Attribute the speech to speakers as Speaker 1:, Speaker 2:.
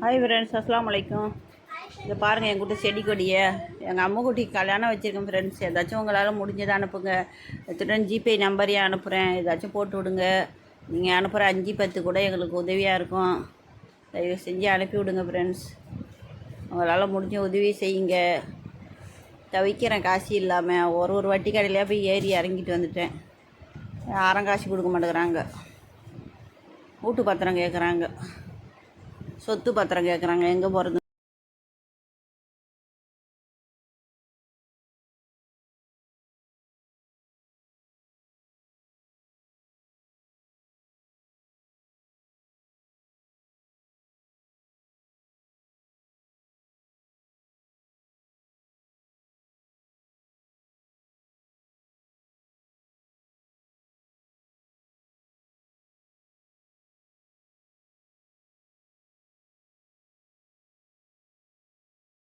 Speaker 1: Hi friends, அஸ்ஸலாமு அலைக்கும். இதை பாருங்கள், என் குட்டி செடி கொடியை எங்கள் அம்மா குட்டிக்கு கல்யாணம் வச்சுருக்கேன் ஃப்ரெண்ட்ஸ். ஏதாச்சும் உங்களால் முடிஞ்சதை அனுப்புங்க. எத்தனை ஜிபே நம்பரையும் அனுப்புகிறேன், ஏதாச்சும் போட்டு விடுங்க. நீங்கள் அனுப்புகிற 5-10 கூட எங்களுக்கு உதவியாக இருக்கும். தயவு செஞ்சு அனுப்பி விடுங்க ஃப்ரெண்ட்ஸ். உங்களால் முடிஞ்ச உதவி செய்யுங்க. தவிக்கிறேன் காசு இல்லாமல். ஒரு வட்டி கடையிலையாக போய் ஏறி இறங்கிட்டு வந்துட்டேன். யாரும் காசு கொடுக்க மாட்டேங்கிறாங்க. வீட்டு பத்திரம் கேட்குறாங்க, சொத்து பத்திரம் கேட்குறாங்க. எங்கே போகிறது?